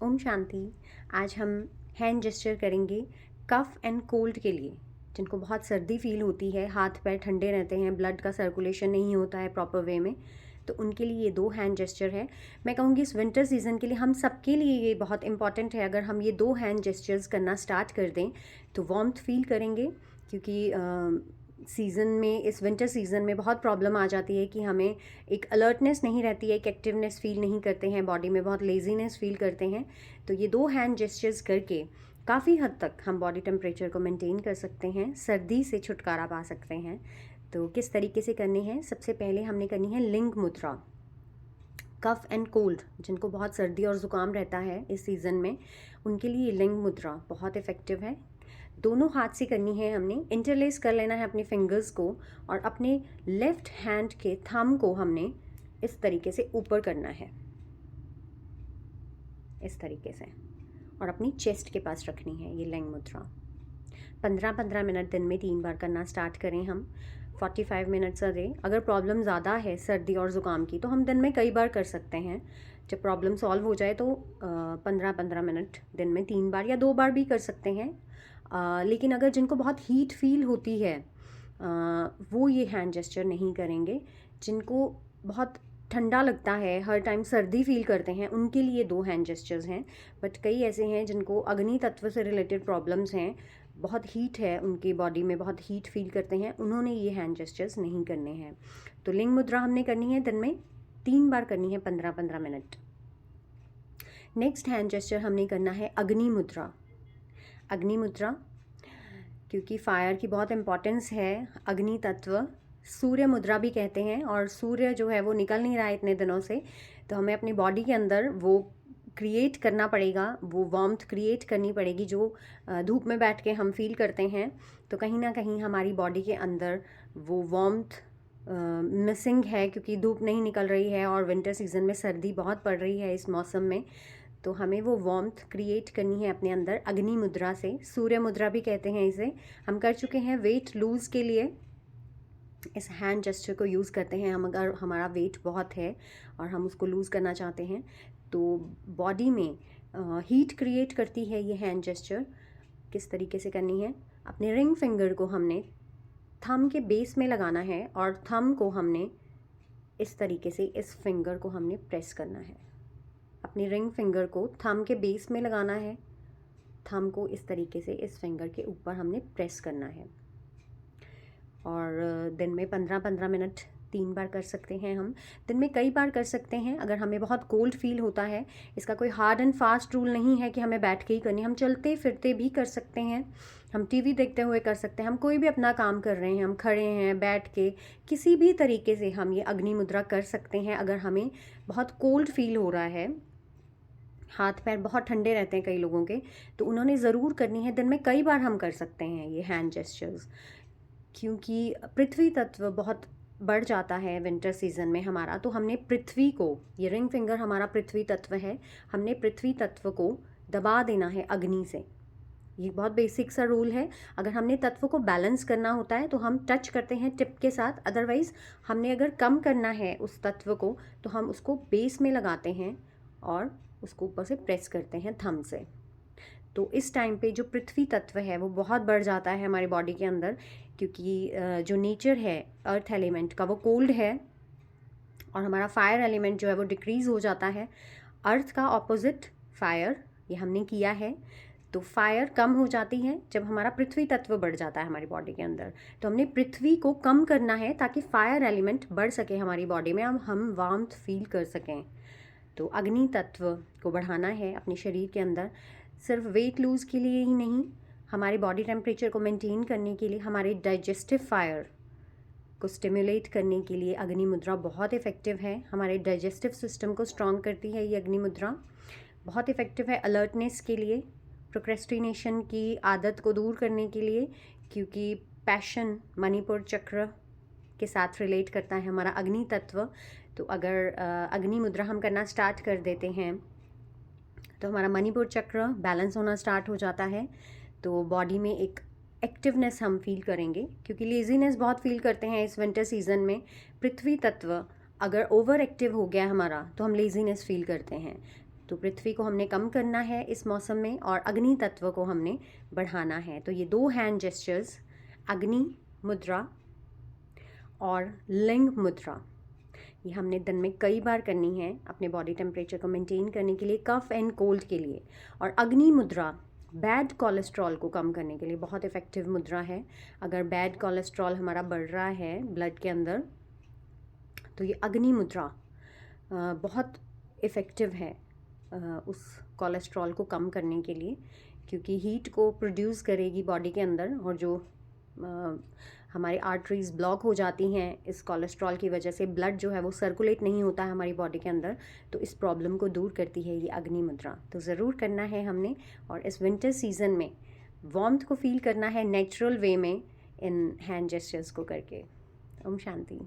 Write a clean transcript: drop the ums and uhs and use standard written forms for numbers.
ओम शांति। आज हम hand gesture करेंगे कफ एंड कोल्ड के लिए, जिनको बहुत सर्दी फील होती है, हाथ पैर ठंडे रहते हैं, ब्लड का सर्कुलेशन नहीं होता है प्रॉपर वे में, तो उनके लिए ये 2 हैंड जेस्चर है। मैं कहूँगी इस विंटर सीज़न के लिए हम सबके लिए ये बहुत इंपॉर्टेंट है। अगर हम ये 2 हैंड जेस्चर्स करना स्टार्ट कर दें तो वार्मथ फील करेंगे, क्योंकि सीज़न में, इस विंटर सीज़न में बहुत प्रॉब्लम आ जाती है कि हमें एक अलर्टनेस नहीं रहती है, एक एक्टिवनेस फील नहीं करते हैं, बॉडी में बहुत लेज़ीनेस फील करते हैं। तो ये 2 हैंड जेस्चर्स करके काफ़ी हद तक हम बॉडी टेम्परेचर को मेंटेन कर सकते हैं, सर्दी से छुटकारा पा सकते हैं। तो किस तरीके से करनी है? सबसे पहले हमने करनी है लिंग मुद्रा। कफ एंड कोल्ड, जिनको बहुत सर्दी और ज़ुकाम रहता है इस सीज़न में, उनके लिए लिंग मुद्रा बहुत इफ़ेक्टिव है। दोनों हाथ से करनी है, हमने इंटरलेस कर लेना है अपने फिंगर्स को, और अपने लेफ़्ट हैंड के थंब को हमने इस तरीके से ऊपर करना है, इस तरीके से, और अपनी चेस्ट के पास रखनी है ये लिंग मुद्रा। 15-15 मिनट दिन में 3 बार करना स्टार्ट करें हम। 45 मिनट्स अ डे। अगर प्रॉब्लम ज़्यादा है सर्दी और ज़ुकाम की तो हम दिन में कई बार कर सकते हैं। जब प्रॉब्लम सॉल्व हो जाए तो 15-15 मिनट दिन में 3 बार या 2 बार भी कर सकते हैं। लेकिन अगर जिनको बहुत हीट फील होती है वो ये हैंड जेस्चर नहीं करेंगे। जिनको बहुत ठंडा लगता है, हर टाइम सर्दी फील करते हैं, उनके लिए 2 हैंड जेस्चर्स हैं। बट कई ऐसे हैं जिनको अग्नि तत्व से रिलेटेड प्रॉब्लम्स हैं, बहुत हीट है उनकी बॉडी में, बहुत हीट फील करते हैं, उन्होंने ये हैंड जेस्चर्स नहीं करने हैं। तो लिंग मुद्रा हमने करनी है दिन में 3 बार करनी है, 15-15 मिनट। नेक्स्ट हैंड जेस्चर हमने करना है अग्नि मुद्रा। अग्नि मुद्रा, क्योंकि फायर की बहुत इम्पॉर्टेंस है, अग्नि तत्व सूर्य मुद्रा भी कहते हैं, और सूर्य जो है वो निकल नहीं रहा है इतने दिनों से, तो हमें अपनी बॉडी के अंदर वो क्रिएट करना पड़ेगा, वो वार्मथ क्रिएट करनी पड़ेगी जो धूप में बैठ के हम फील करते हैं। तो कहीं ना कहीं हमारी बॉडी के अंदर वो वार्मथ मिसिंग है, क्योंकि धूप नहीं निकल रही है और विंटर सीज़न में सर्दी बहुत पड़ रही है इस मौसम में। तो हमें वो वार्मथ क्रिएट करनी है अपने अंदर अग्नि मुद्रा से। सूर्य मुद्रा भी कहते हैं इसे। हम कर चुके हैं वेट लूज़ के लिए इस हैंड जेस्चर को यूज़ करते हैं। हम अगर हमारा वेट बहुत है और हम उसको लूज़ करना चाहते हैं तो बॉडी में हीट क्रिएट करती है ये हैंड जेस्चर। किस तरीके से करनी है? अपने रिंग फिंगर को हमने थंब के बेस में लगाना है, और थंब को हमने इस तरीके से, इस फिंगर को हमने प्रेस करना है। अपनी रिंग फिंगर को थंब के बेस में लगाना है, थंब को इस तरीके से इस फिंगर के ऊपर हमने प्रेस करना है। और दिन में 15-15 मिनट 3 बार कर सकते हैं हम। दिन में कई बार कर सकते हैं अगर हमें बहुत कोल्ड फील होता है। इसका कोई हार्ड एंड फास्ट रूल नहीं है कि हमें बैठ के ही करनी है, हम चलते फिरते भी कर सकते हैं, हम टीवी देखते हुए कर सकते हैं, हम कोई भी अपना काम कर रहे हैं, हम खड़े हैं, बैठ के, किसी भी तरीके से हम ये अग्नि मुद्रा कर सकते हैं। अगर हमें बहुत कोल्ड फील हो रहा है, हाथ पैर बहुत ठंडे रहते हैं कई लोगों के, तो उन्होंने ज़रूर करनी है। दिन में कई बार हम कर सकते हैं ये हैंड जेस्चर्स, क्योंकि पृथ्वी तत्व बहुत बढ़ जाता है विंटर सीज़न में हमारा। तो हमने पृथ्वी को, ये रिंग फिंगर हमारा पृथ्वी तत्व है, हमने पृथ्वी तत्व को दबा देना है अग्नि से। ये बहुत बेसिक सा रूल है। अगर हमने तत्व को बैलेंस करना होता है तो हम टच करते हैं टिप के साथ, अदरवाइज़ हमने अगर कम करना है उस तत्व को तो हम उसको बेस में लगाते हैं और उसको ऊपर से प्रेस करते हैं थंब से। तो इस टाइम पे जो पृथ्वी तत्व है वो बहुत बढ़ जाता है हमारी बॉडी के अंदर, क्योंकि जो नेचर है अर्थ एलिमेंट का वो कोल्ड है, और हमारा फायर एलिमेंट जो है वो डिक्रीज़ हो जाता है। अर्थ का ऑपोजिट फायर, ये हमने किया है। तो फायर कम हो जाती है जब हमारा पृथ्वी तत्व बढ़ जाता है हमारी बॉडी के अंदर। तो हमने पृथ्वी को कम करना है ताकि फायर एलिमेंट बढ़ सके हमारी बॉडी में, अब हम वार्मथ फील कर सकें। तो अग्नि तत्व को बढ़ाना है अपने शरीर के अंदर, सिर्फ वेट लूज़ के लिए ही नहीं, हमारे बॉडी टेम्परेचर को मेंटेन करने के लिए, हमारे डाइजेस्टिव फायर को स्टिमुलेट करने के लिए अग्नि मुद्रा बहुत इफ़ेक्टिव है। हमारे डाइजेस्टिव सिस्टम को स्ट्रॉन्ग करती है ये अग्नि मुद्रा, बहुत इफ़ेक्टिव है अलर्टनेस के लिए, प्रोक्रेस्टिनेशन की आदत को दूर करने के लिए, क्योंकि पैशन मणिपुर चक्र के साथ रिलेट करता है हमारा अग्नि तत्व। तो अगर अग्नि मुद्रा हम करना स्टार्ट कर देते हैं तो हमारा मणिपुर चक्र बैलेंस होना स्टार्ट हो जाता है। तो बॉडी में एक एक्टिवनेस हम फील करेंगे, क्योंकि लेज़ीनेस बहुत फील करते हैं इस विंटर सीज़न में। पृथ्वी तत्व अगर ओवर एक्टिव हो गया हमारा तो हम लेज़ीनेस फील करते हैं। तो पृथ्वी को हमने कम करना है इस मौसम में और अग्नि तत्व को हमने बढ़ाना है। तो ये 2 हैंड जेस्चर्स, अग्नि मुद्रा और लिंग मुद्रा, ये हमने दिन में कई बार करनी है अपने बॉडी टेम्परेचर को मेंटेन करने के लिए, कफ एंड कोल्ड के लिए। और अग्नि मुद्रा बैड कोलेस्ट्रॉल को कम करने के लिए बहुत इफ़ेक्टिव मुद्रा है। अगर बैड कोलेस्ट्रॉल हमारा बढ़ रहा है ब्लड के अंदर, तो ये अग्नि मुद्रा बहुत इफ़ेक्टिव है उस कोलेस्ट्रॉल को कम करने के लिए, क्योंकि हीट को प्रोड्यूस करेगी बॉडी के अंदर, और जो हमारी आर्टरीज़ ब्लॉक हो जाती हैं इस कोलेस्ट्रॉल की वजह से, ब्लड जो है वो सर्कुलेट नहीं होता है हमारी बॉडी के अंदर, तो इस प्रॉब्लम को दूर करती है ये अग्नि मुद्रा। तो ज़रूर करना है हमने, और इस विंटर सीज़न में वार्मथ को फील करना है नेचुरल वे में इन हैंड जेस्चर्स को करके। ओम शांति।